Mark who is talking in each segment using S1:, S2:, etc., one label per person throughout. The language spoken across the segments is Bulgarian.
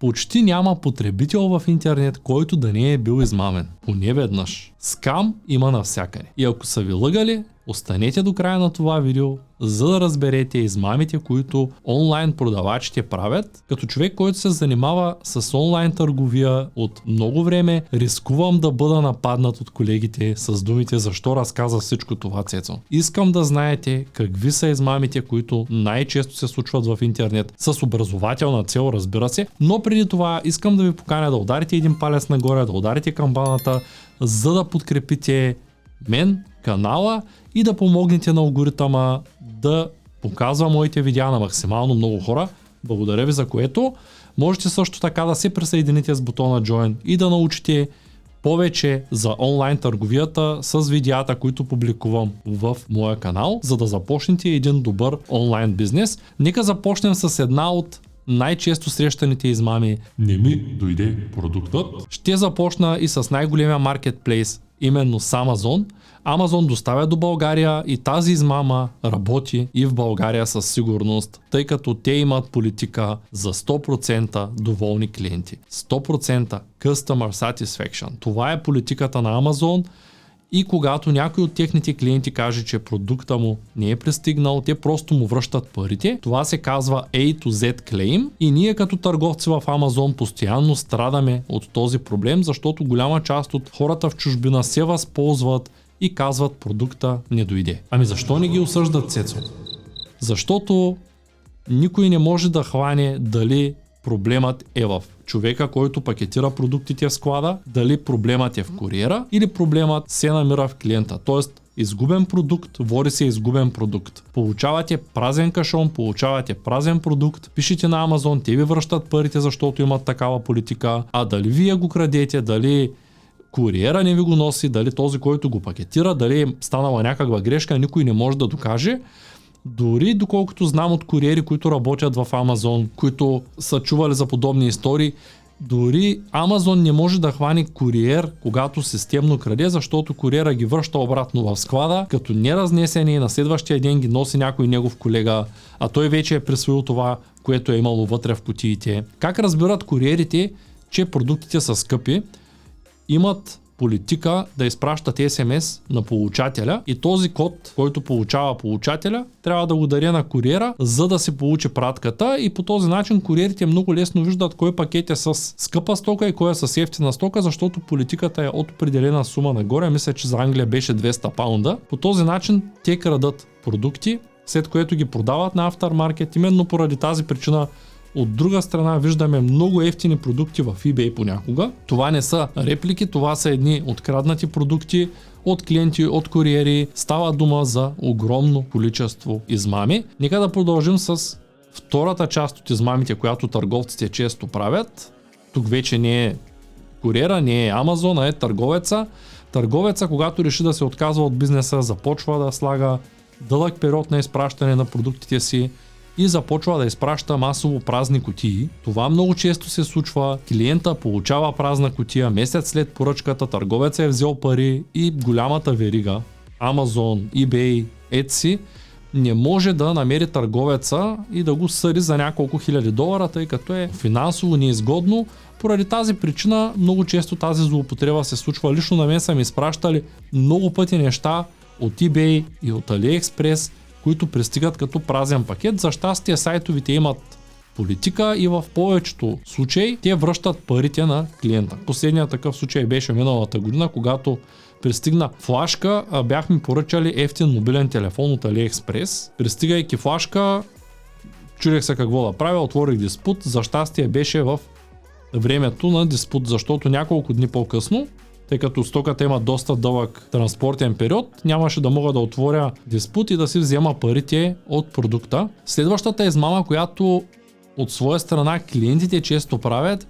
S1: Почти няма потребител в интернет, който да не е бил измамен. Поне веднъж. Скам има навсякъде. И ако са ви лъгали, останете до края на това видео, за да разберете измамите, които онлайн продавачите правят. Като човек, който се занимава с онлайн търговия от много време, рискувам да бъда нападнат от колегите с думите защо разказа всичко това, Цецо. Искам да знаете какви са измамите, които най-често се случват в интернет с образователна цел, разбира се, но преди това искам да ви поканя да ударите един палец нагоре, да ударите камбаната, за да подкрепите мен, канала и да помогнете на алгоритъма да показва моите видеа на максимално много хора. Благодаря ви за което. Можете също така да се присъедините с бутона Join и да научите повече за онлайн търговията с видеята, които публикувам в моя канал, за да започнете един добър онлайн бизнес. Нека започнем с една от най-често срещаните измами. Не ми дойде продуктът. Ще започна и с най-големия маркетплейс, именно с Amazon. Amazon доставя до България и тази измама работи и в България със сигурност, тъй като те имат политика за 100% доволни клиенти. 100% Customer Satisfaction. Това е политиката на Amazon. И когато някой от техните клиенти каже, че продукта му не е пристигнал, те просто му връщат парите. Това се казва A to Z claim и ние като търговци в Amazon постоянно страдаме от този проблем, защото голяма част от хората в чужбина се възползват и казват продукта не дойде. Ами защо не ги осъждат, Цецо? Защото никой не може да хване дали проблемът е в човека, който пакетира продуктите в склада, дали проблемът е в куриера или проблемът се намира в клиента. Тоест, изгубен продукт, води се изгубен продукт. Получавате празен кашон, получавате празен продукт, пишете на Amazon, те ви връщат парите, защото имат такава политика, а дали вие го крадете, дали куриера не ви го носи, дали този, който го пакетира, дали е станала някаква грешка, никой не може да докаже. Дори доколкото знам от куриери, които работят в Amazon, които са чували за подобни истории, дори Amazon не може да хване куриер, когато системно краде, защото куриера ги връща обратно в склада, като неразнесени, на следващия ден ги носи някой негов колега, а той вече е присвоил това, което е имало вътре в кутиите. Как разбират куриерите, че продуктите са скъпи? Имат политика да изпращат SMS на получателя и този код, който получава получателя, трябва да го даде на куриера, за да се получи пратката и по този начин куриерите много лесно виждат кой пакет е с скъпа стока и кой е с ефтина стока, защото политиката е от определена сума нагоре. Мисля, че за Англия беше 200 паунда. По този начин те крадат продукти, след което ги продават на Aftermarket. Именно поради тази причина от друга страна виждаме много ефтини продукти в eBay понякога. Това не са реплики, това са едни откраднати продукти от клиенти, от куриери. Става дума за огромно количество измами. Нека да продължим с втората част от измамите, която търговците често правят. Тук вече не е куриера, не е Amazon, а е търговеца. Търговеца, когато реши да се отказва от бизнеса, започва да слага дълъг период на изпращане на продуктите си и започва да изпраща масово празни кутии. Това много често се случва. Клиента получава празна кутия, месец след поръчката търговецът е взел пари и голямата верига Amazon, eBay, Etsy не може да намери търговеца и да го съди за няколко хиляди долара, тъй като е финансово неизгодно. Поради тази причина много често тази злоупотреба се случва. Лично на мен са ми изпращали много пъти неща от eBay и от AliExpress, които пристигат като празен пакет. За щастие сайтовите имат политика и в повечето случаи те връщат парите на клиента. Последният такъв случай беше миналата година, когато пристигна флашка, бяхме поръчали ефтин мобилен телефон от AliExpress. Пристигайки флашка, чудех се какво да правя, отворих диспут. За щастие беше в времето на диспут, защото няколко дни по-късно, тъй като стоката има доста дълъг транспортен период, нямаше да мога да отворя диспут и да си взема парите от продукта. Следващата измама, която от своя страна клиентите често правят,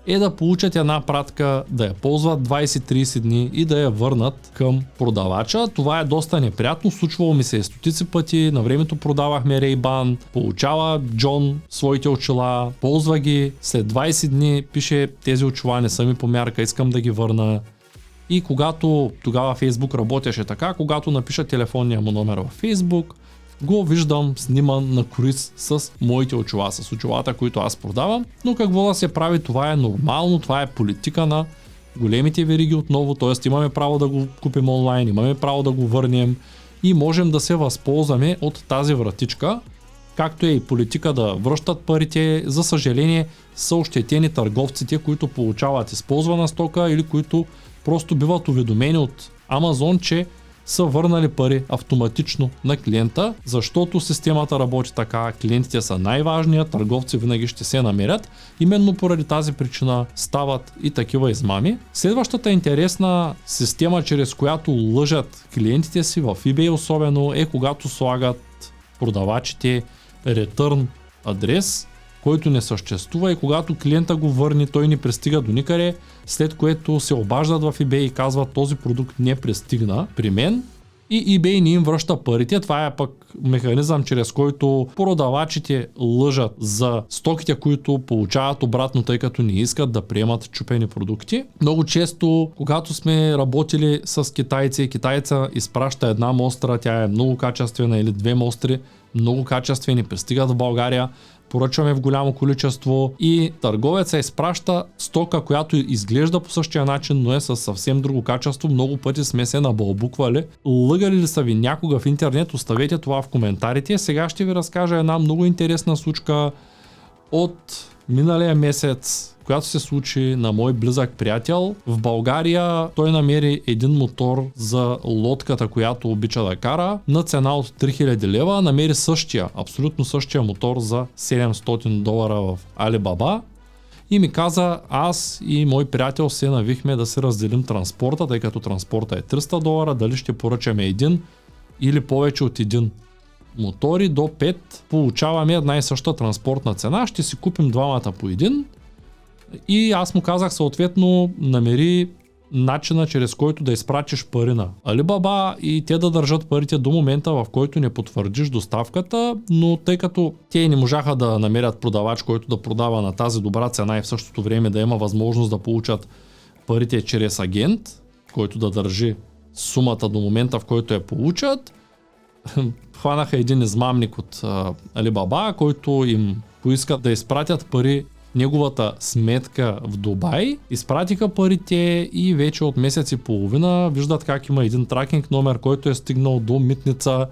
S1: е да получат една пратка, да я ползват 20-30 дни и да я върнат към продавача. Това е доста неприятно, случвало ми се стотици пъти, на времето продавахме Ray-Ban, получава Джон своите очила, ползва ги, след 20 дни пише тези очила не са ми по мярка, искам да ги върна. И когато тогава Facebook работеше така, когато напиша телефонния му номер във Facebook, го виждам сниман на кориз с моите очила, с очилата, които аз продавам, но какво да се прави, това е нормално, това е политика на големите вериги отново, т.е. имаме право да го купим онлайн, имаме право да го върнем и можем да се възползваме от тази вратичка, както е и политика да връщат парите. За съжаление са ощетени търговците, които получават използвана стока или които просто биват уведомени от Amazon, че са върнали пари автоматично на клиента, защото системата работи така, клиентите са най-важният, търговци винаги ще се намерят. Именно поради тази причина стават и такива измами. Следващата интересна система, чрез която лъжат клиентите си в eBay особено, е когато слагат продавачите return адрес, който не съществува, и когато клиента го върне, той не пристига до никъде, след което се обаждат в eBay и казват: този продукт не пристигна при мен, и eBay не им връща парите. Това е пък механизъм, чрез който продавачите лъжат за стоките, които получават обратно, тъй като не искат да приемат чупени продукти. Много често, когато сме работили с китайци, китайца изпраща една мостра, тя е много качествена, или две мостри, много качествени, пристигат в България, поръчваме в голямо количество и търговецът изпраща стока, която изглежда по същия начин, но е със съвсем друго качество. Много пъти сме се набълбуквали. Лъгали ли са ви някога в интернет? Оставете това в коментарите. Сега ще ви разкажа една много интересна случка от миналия месец, която се случи на мой близък приятел. В България той намери един мотор за лодката, която обича да кара, на цена от 3000 лева. Намери същия, абсолютно същия мотор за $700 в Alibaba и ми каза: аз и мой приятел се навихме да се разделим транспорта, тъй като транспорта е $300, дали ще поръчаме един или повече от един мотори до 5, получаваме една и съща транспортна цена, ще си купим двамата по един. И аз му казах съответно: намери начина, чрез който да изпратиш пари на Alibaba и те да държат парите до момента, в който не потвърдиш доставката, но тъй като те не можаха да намерят продавач, който да продава на тази добра цена и в същото време да има възможност да получат парите чрез агент, който да държи сумата до момента, в който я получат, хванаха един измамник от Alibaba, който им поиска да изпратят пари неговата сметка в Дубай. Изпратиха парите и вече от месец и половина виждат как има един тракинг номер, който е стигнал до митница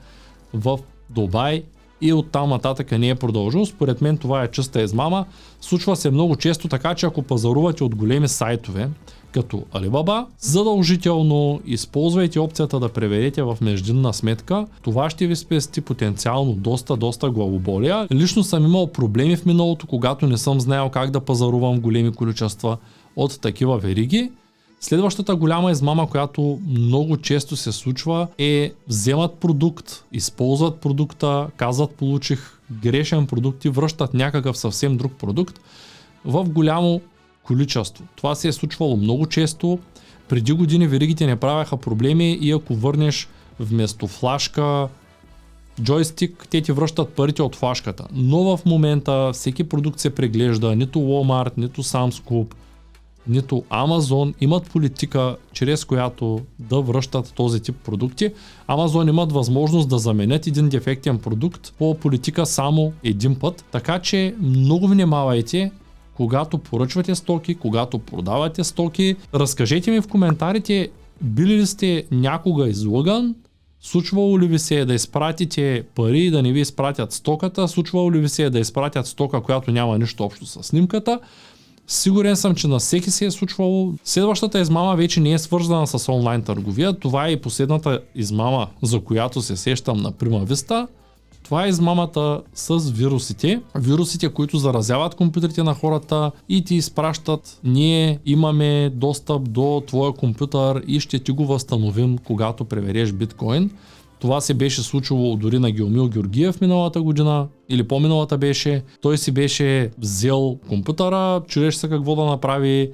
S1: в Дубай и оттам нататък не е продължил. Според мен това е чиста измама. Случва се много често, така че ако пазарувате от големи сайтове като Alibaba, задължително използвайте опцията да преверите в междинна сметка. Това ще ви спести потенциално доста главоболия. Лично съм имал проблеми в миналото, когато не съм знаел как да пазарувам в големи количества от такива вериги. Следващата голяма измама, която много често се случва, е: вземат продукт, използват продукта, казват: получих грешен продукт, и връщат някакъв съвсем друг продукт в голямо количество. Това се е случвало много често. Преди години веригите не правяха проблеми и ако върнеш вместо флашка джойстик, те ти връщат парите от флашката. Но в момента всеки продукт се преглежда. Нито Walmart, нито Sam's Club, нито Amazon имат политика, чрез която да връщат този тип продукти. Amazon имат възможност да заменят един дефектен продукт по политика само един път. Така че много внимавайте, когато поръчвате стоки, когато продавате стоки. Разкажете ми в коментарите, били ли сте някога излъган? Случвало ли ви се да изпратите пари и да не ви изпратят стоката? Случвало ли ви се да изпратят стока, която няма нищо общо с снимката? Сигурен съм, че на всеки се е случвало. Следващата измама вече не е свързана с онлайн търговия. Това е и последната измама, за която се сещам на Prima Vista. Това е измамата с вирусите. Вирусите, които заразяват компютрите на хората и ти изпращат: ние имаме достъп до твоя компютър и ще ти го възстановим, когато превереш биткоин. Това се беше случило дори на Геомил Георгиев миналата година или по-миналата беше. Той си беше взел компютъра, чудеше се какво да направи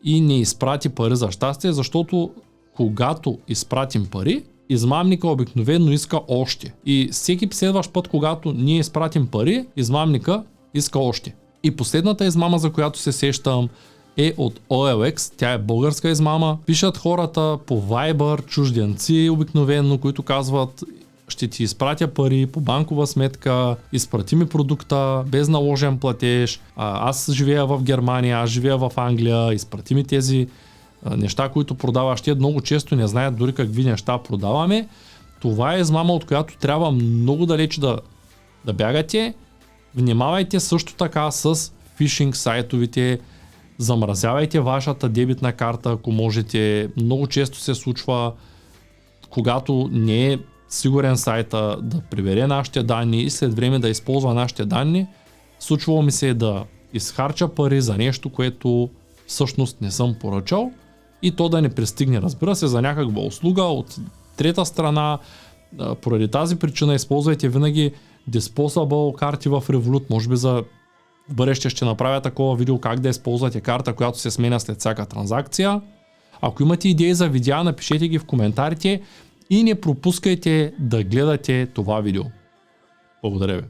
S1: и не изпрати пари за щастие, защото когато изпратим пари, измамника обикновено иска още. И всеки следващ път, когато ние изпратим пари, измамника иска още. И последната измама, за която се сещам, е от OLX. Тя е българска измама. Пишат хората по Viber, чужденци обикновено, които казват: ще ти изпратя пари по банкова сметка, изпрати ми продукта без наложен платеж, аз живея в Германия, аз живея в Англия, изпрати ми тези неща, които продаваш. Те много често не знаят дори какви неща продаваме. Това е измама, от която трябва много далеч да бягате. Внимавайте също така с фишинг сайтовите, замразявайте вашата дебитна карта, ако можете. Много често се случва, когато не е сигурен сайта да прибере нашите данни и след време да използва нашите данни. Случвало ми се да изхарча пари за нещо, което всъщност не съм поръчал и то да не пристигне, разбира се, за някаква услуга от трета страна. Поради тази причина използвайте винаги Disposable карти в Revolut. Може би за в бъдеще ще направя такова видео как да използвате карта, която се сменя след всяка транзакция. Ако имате идеи за видеа, напишете ги в коментарите и не пропускайте да гледате това видео. Благодаря ви.